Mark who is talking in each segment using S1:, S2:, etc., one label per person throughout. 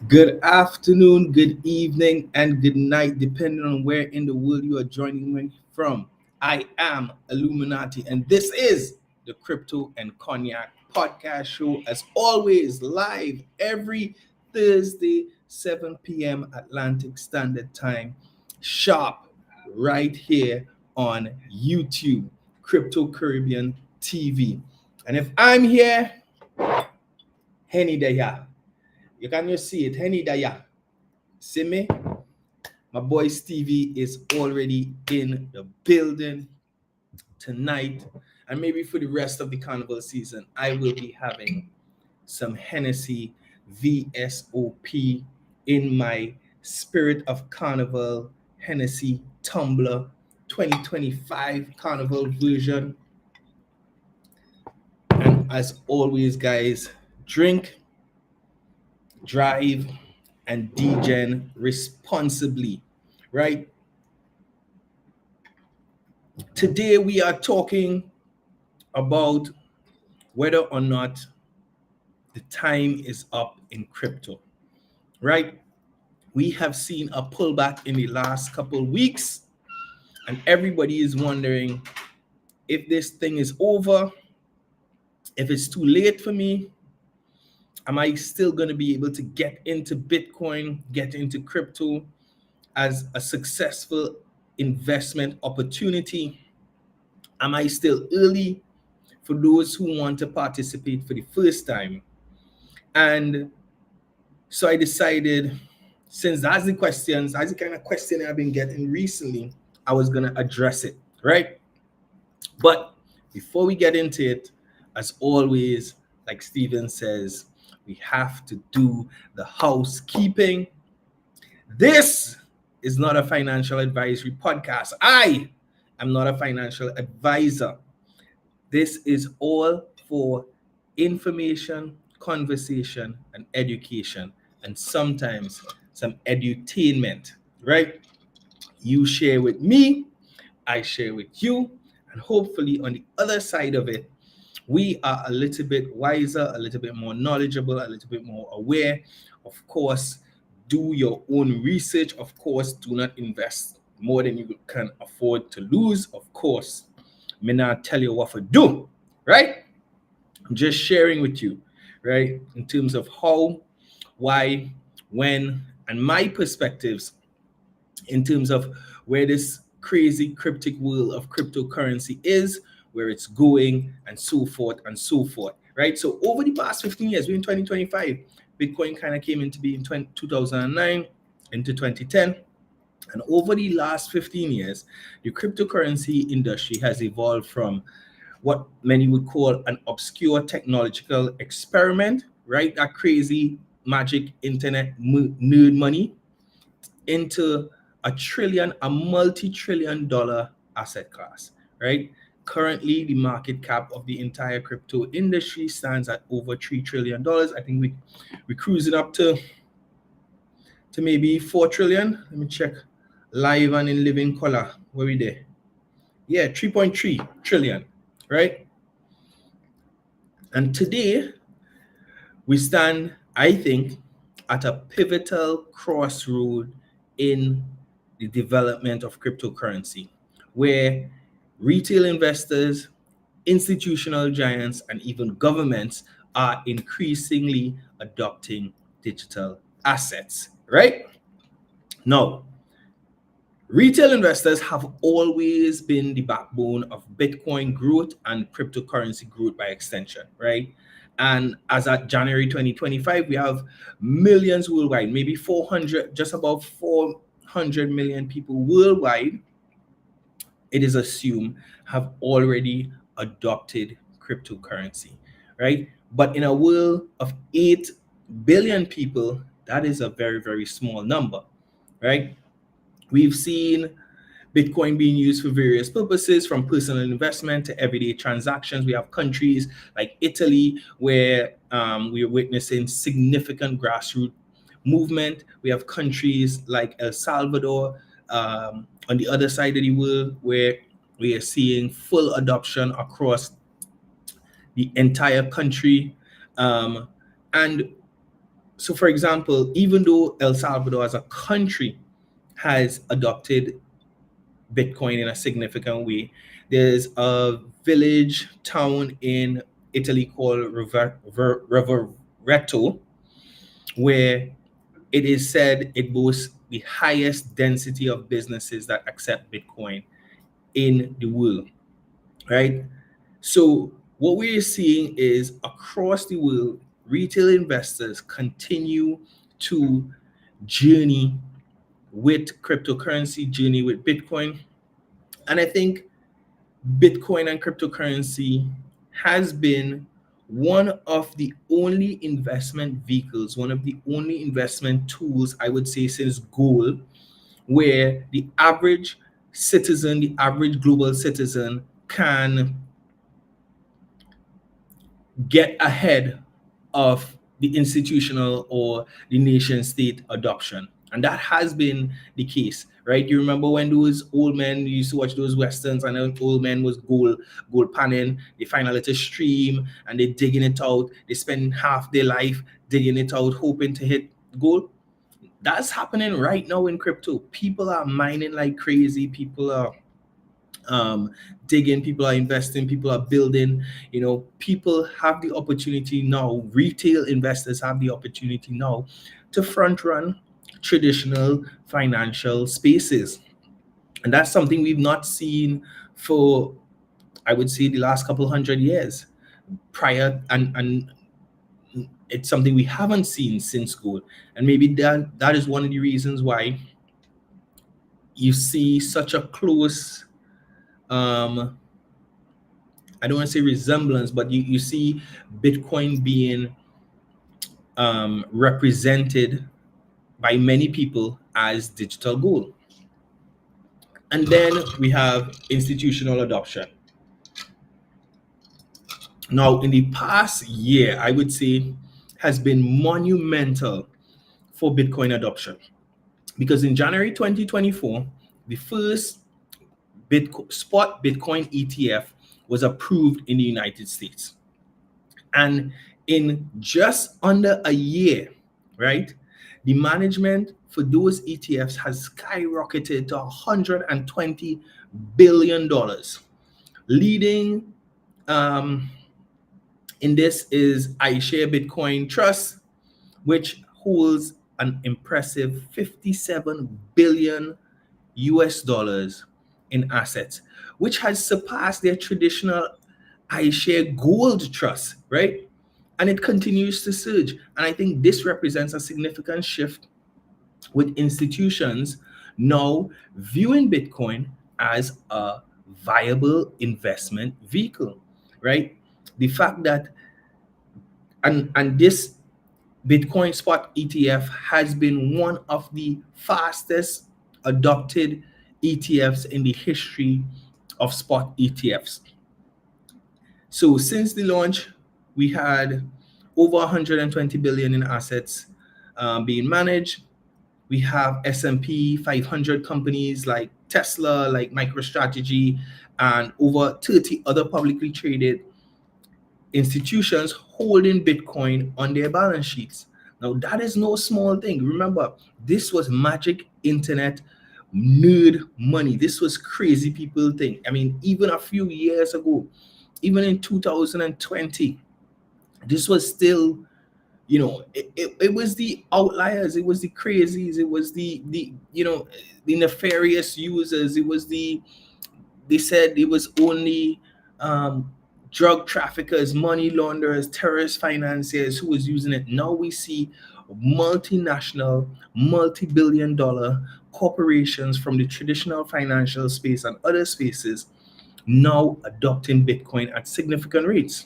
S1: Good afternoon, good evening, and good night, depending on where in the world you are joining me from. I am Illuminati, and this is the Crypto and Cognac Podcast Show, as always, live every Thursday, 7 p.m. Atlantic Standard Time, sharp, right here on YouTube, Crypto Caribbean TV. And if I'm here, Henny Daya. You can just see it, Henny Daya. See me? My boy Stevie is already in the building tonight. And maybe for the rest of the carnival season, I will be having some Hennessy VSOP in my Spirit of Carnival Hennessy Tumbler 2025 Carnival version. And as always, guys, drink, drive, and degen responsibly, right? Today we are talking about whether or not the time is up in crypto, right? We have seen a pullback in the last couple of weeks, and everybody is wondering if this thing is over, if it's too late for me. Am I still going to be able to get into Bitcoin, get into crypto as a successful investment opportunity? Am I still early for those who want to participate for the first time? And so I decided, since that's the kind of question I've been getting recently, I was going to address it, right? But before we get into it, as always, like Steven says, we have to do the housekeeping. This is not a financial advisory podcast. I am not a financial advisor. This is all for information, conversation, and education, and sometimes some edutainment, right? You share with me, I share with you, and hopefully on the other side of it, we are a little bit wiser, a little bit more knowledgeable, a little bit more aware. Of course, do your own research. Of course, do not invest more than you can afford to lose. Of course, may not tell you what to do, right? I'm just sharing with you, right, in terms of how, why, when, and my perspectives in terms of where this crazy cryptic world of cryptocurrency is, where it's going, and so forth and so forth, right? So over the past 15 years, we're in 2025, Bitcoin kind of came into being in 2009 into 2010. And over the last 15 years, the cryptocurrency industry has evolved from what many would call an obscure technological experiment, right? That crazy magic internet nerd money, into a multi-trillion dollar asset class, right? Currently, the market cap of the entire crypto industry stands at over $3 trillion. I think we're cruising up to maybe 4 trillion. Let me check live and in living color. Where we there? Yeah, 3.3 trillion, right? And today, we stand, I think, at a pivotal crossroad in the development of cryptocurrency, where retail investors, institutional giants, and even governments are increasingly adopting digital assets, right? Now, retail investors have always been the backbone of Bitcoin growth and cryptocurrency growth by extension, right? And as at January 2025, we have millions worldwide, maybe 400, just about 400 million people worldwide, it is assumed, have already adopted cryptocurrency, right? But in a world of 8 billion people, that is a very, very small number, right? We've seen Bitcoin being used for various purposes, from personal investment to everyday transactions. We have countries like Italy where we are witnessing significant grassroots movement. We have countries like El Salvador on the other side of the world where we are seeing full adoption across the entire country. And So, for example, even though El Salvador as a country has adopted Bitcoin in a significant way, there's a village town in Italy called Rovereto, where it is said it boasts the highest density of businesses that accept Bitcoin in the world, right? So what we're seeing is across the world, retail investors continue to journey with cryptocurrency, journey with Bitcoin. And I think Bitcoin and cryptocurrency has been one of the only investment vehicles, one of the only investment tools, I would say, since gold, where the average citizen, the average global citizen can get ahead of the institutional or the nation state adoption. And that has been the case, right? You remember when those old men used to watch those westerns and the old men was gold panning, they find a little stream and they're digging it out. They spend half their life digging it out, hoping to hit gold. That's happening right now in crypto. People are mining like crazy. People are digging, people are investing, people are building. People have the opportunity now, retail investors have the opportunity now to front run traditional financial spaces. And that's something we've not seen for, I would say, the last couple hundred years prior. And it's something we haven't seen since gold. And maybe that is one of the reasons why you see such a close I don't want to say resemblance, but you see Bitcoin being represented by many people as digital gold. And then we have institutional adoption. Now, in the past year, I would say has been monumental for Bitcoin adoption, because in January 2024, the first spot Bitcoin ETF was approved in the United States. And in just under a year, right, the management for those ETFs has skyrocketed to $120 billion. Leading in this is iShare Bitcoin Trust, which holds an impressive 57 billion US dollars in assets, which has surpassed their traditional iShare Gold Trust, right? And it continues to surge. And I think this represents a significant shift with institutions now viewing Bitcoin as a viable investment vehicle, right? The fact that and this Bitcoin spot ETF has been one of the fastest adopted ETFs in the history of spot ETFs. So since the launch, we had over 120 billion in assets being managed. We have S&P 500 companies like Tesla, like MicroStrategy, and over 30 other publicly traded institutions holding Bitcoin on their balance sheets. Now, that is no small thing. Remember, this was magic internet nerd money. This was crazy people thing. I mean, even a few years ago, even in 2020, this was still, it was the outliers, it was the crazies, it was the the nefarious users, they said it was only drug traffickers, money launderers, terrorist financiers who was using it. Now we see multinational, multi-billion dollar corporations from the traditional financial space and other spaces now adopting Bitcoin at significant rates,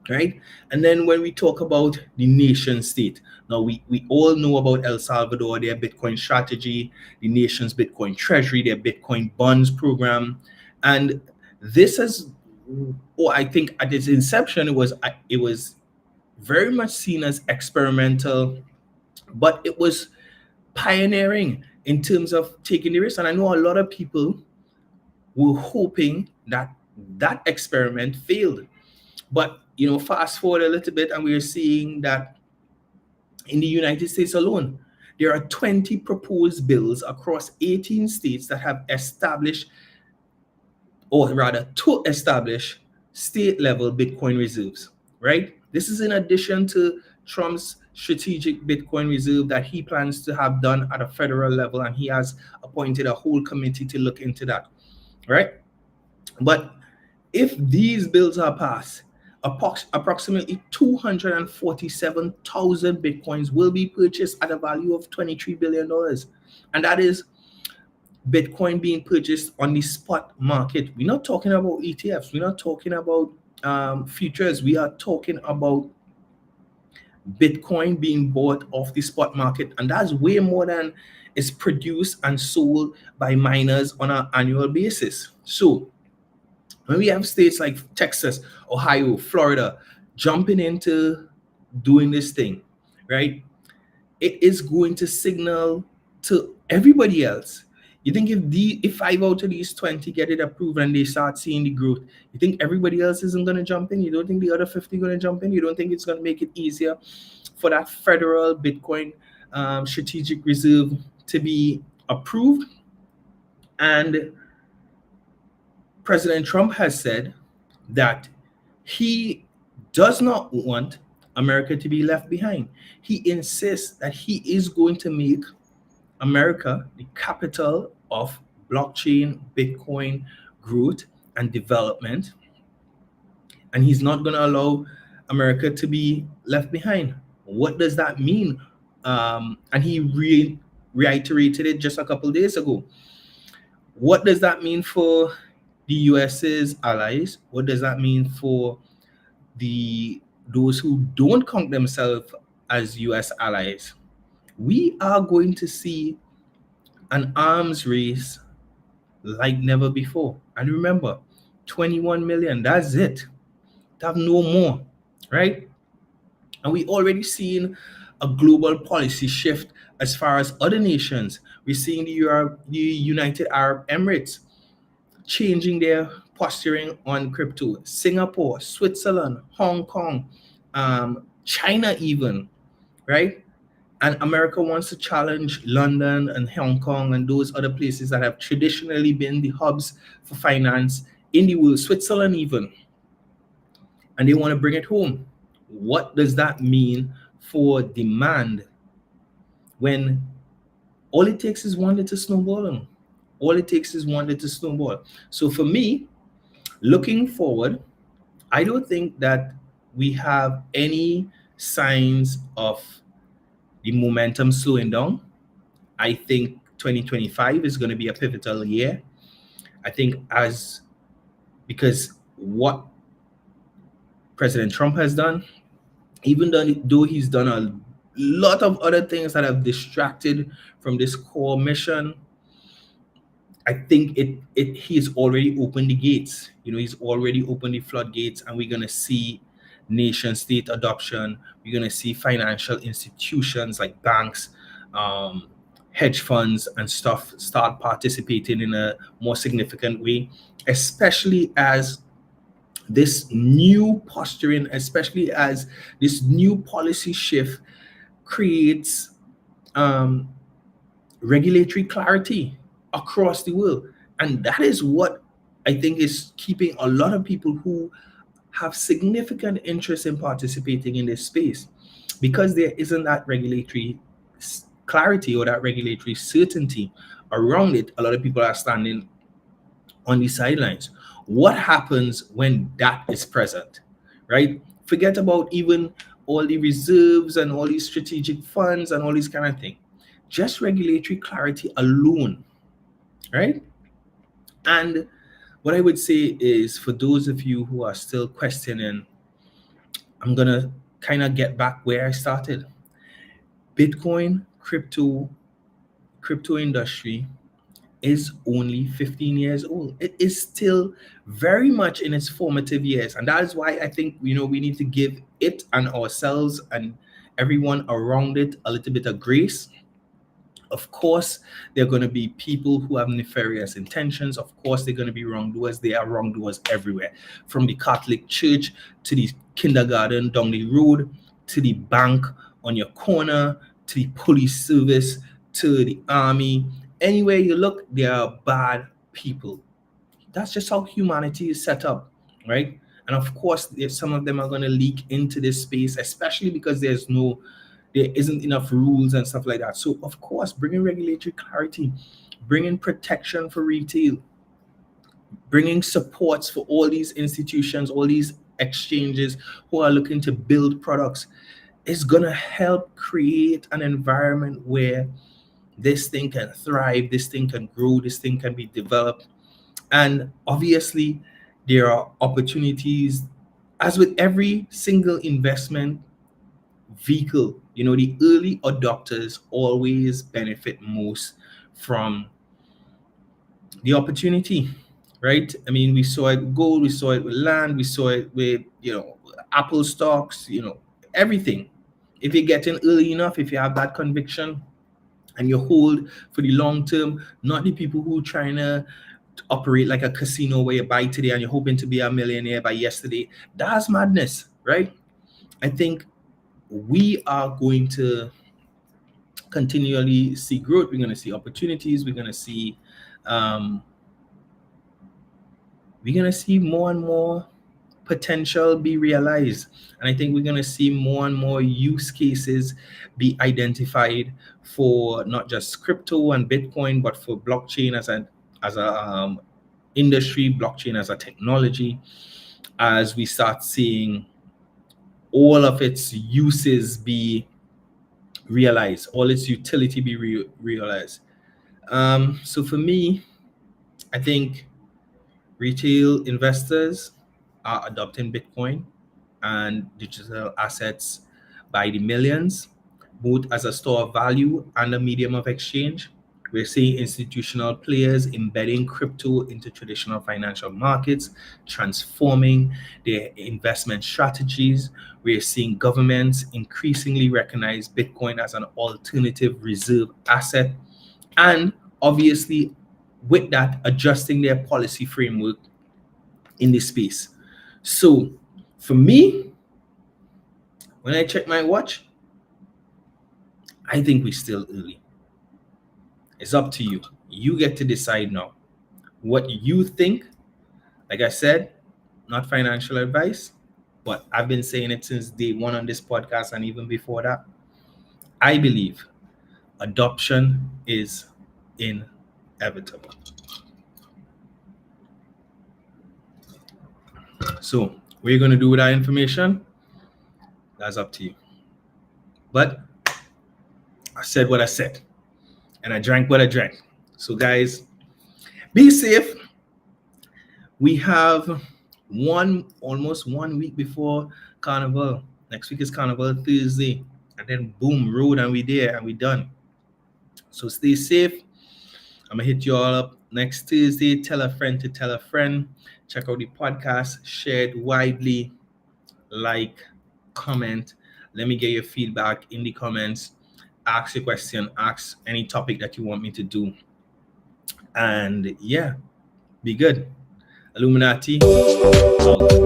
S1: right? And then when we talk about the nation state, now we all know about El Salvador, their Bitcoin strategy, the nation's Bitcoin treasury, their Bitcoin bonds program. And this is, I think at its inception, it was very much seen as experimental, but it was pioneering in terms of taking the risk. And I know a lot of people were hoping that that experiment failed. But fast forward a little bit, and we're seeing that In the United States alone, there are 20 proposed bills across 18 states that have established, or rather to establish, state level Bitcoin reserves, right? This is in addition to Trump's strategic Bitcoin reserve that he plans to have done at a federal level, and he has appointed a whole committee to look into that, right? But if these bills are passed, approximately 247,000 Bitcoins will be purchased at a value of $23 billion. And that is Bitcoin being purchased on the spot market. We're not talking about ETFs. We're not talking about futures. We are talking about Bitcoin being bought off the spot market. And that's way more than is produced and sold by miners on an annual basis. So when we have states like Texas, Ohio, Florida jumping into doing this thing, right? It is going to signal to everybody else. You think if 5 out of these 20 get it approved and they start seeing the growth, you think everybody else isn't going to jump in? You don't think the other 50 going to jump in? You don't think it's going to make it easier for that federal Bitcoin strategic reserve to be approved? And President Trump has said that he does not want America to be left behind. He insists that he is going to make America the capital of blockchain, Bitcoin growth and development. And he's not going to allow America to be left behind. What does that mean? And he reiterated it just a couple of days ago. What does that mean for the US's allies? What does that mean for those who don't count themselves as US allies? We are going to see an arms race like never before. And remember, 21 million, that's it. Have no more, right? And we already seen a global policy shift as far as other nations. We're seeing the United Arab Emirates changing their posturing on crypto. Singapore, Switzerland, Hong Kong, China even, right? And America wants to challenge London and Hong Kong and those other places that have traditionally been the hubs for finance in the world, Switzerland even. And they want to bring it home. What does that mean for demand when all it takes is one little snowballing? All it takes is one little snowball. So for me, looking forward, I don't think that we have any signs of the momentum slowing down. I think 2025 is going to be a pivotal year. I think because what President Trump has done, even though he's done a lot of other things that have distracted from this core mission, I think he's already opened the gates. He's already opened the floodgates, and we're going to see nation state adoption. We're going to see financial institutions like banks, hedge funds and stuff start participating in a more significant way, especially as this new posturing, especially as this new policy shift creates regulatory clarity across the world. And that is what I think is keeping a lot of people who have significant interest in participating in this space, because there isn't that regulatory clarity or that regulatory certainty around it. A lot of people are standing on the sidelines. What happens when that is present, right? Forget about even all the reserves and all these strategic funds and all these kind of thing. Just regulatory clarity alone, right? And what I would say is, for those of you who are still questioning, I'm going to kind of get back where I started. Bitcoin, crypto industry is only 15 years old. It is still very much in its formative years. And that is why I think, we need to give it and ourselves and everyone around it a little bit of grace. Of course, there are going to be people who have nefarious intentions. Of course, they're going to be wrongdoers. There are wrongdoers everywhere, from the Catholic Church to the kindergarten down the road to the bank on your corner, to the police service, to the army. Anywhere you look, there are bad people. That's just how humanity is set up, right? And of course, if some of them are going to leak into this space, especially because there isn't enough rules and stuff like that. So of course, bringing regulatory clarity, bringing protection for retail, bringing supports for all these institutions, all these exchanges who are looking to build products is going to help create an environment where this thing can thrive, this thing can grow, this thing can be developed. And obviously, there are opportunities, as with every single investment vehicle. The early adopters always benefit most from the opportunity, right? I mean, we saw it with gold, we saw it with land, we saw it with, Apple stocks, everything. If you get in early enough, if you have that conviction and you hold for the long term, not the people who are trying to operate like a casino where you buy today and you're hoping to be a millionaire by yesterday, that's madness, right? I think we are going to continually see growth. We're going to see opportunities. We're going to see more and more potential be realized. And I think we're going to see more and more use cases be identified for not just crypto and Bitcoin, but for blockchain as a industry, blockchain as a technology, as we start seeing all of its uses be realized, all its utility be realized. So for me, I think retail investors are adopting Bitcoin and digital assets by the millions, both as a store of value and a medium of exchange. We're seeing institutional players embedding crypto into traditional financial markets, transforming their investment strategies. We're seeing governments increasingly recognize Bitcoin as an alternative reserve asset, and obviously, with that, adjusting their policy framework in this space. So, for me, when I check my watch, I think we're still early. It's up to you. You get to decide now what you think. Like I said, not financial advice, but I've been saying it since day one on this podcast and even before that. I believe adoption is inevitable. So, what you're going to do with that information, that's up to you. But I said what I said, and I drank what I drank. So, guys, be safe. We have almost 1 week before Carnival. Next week is Carnival Thursday, and then boom, road, and we there, and we done. So stay safe. I'm gonna hit you all up next Tuesday. Tell a friend to tell a friend. Check out the podcast, share it widely, like, comment. Let me get your feedback in the comments. Ask a question, ask any topic that you want me to do. And yeah, be good. Illuminati out.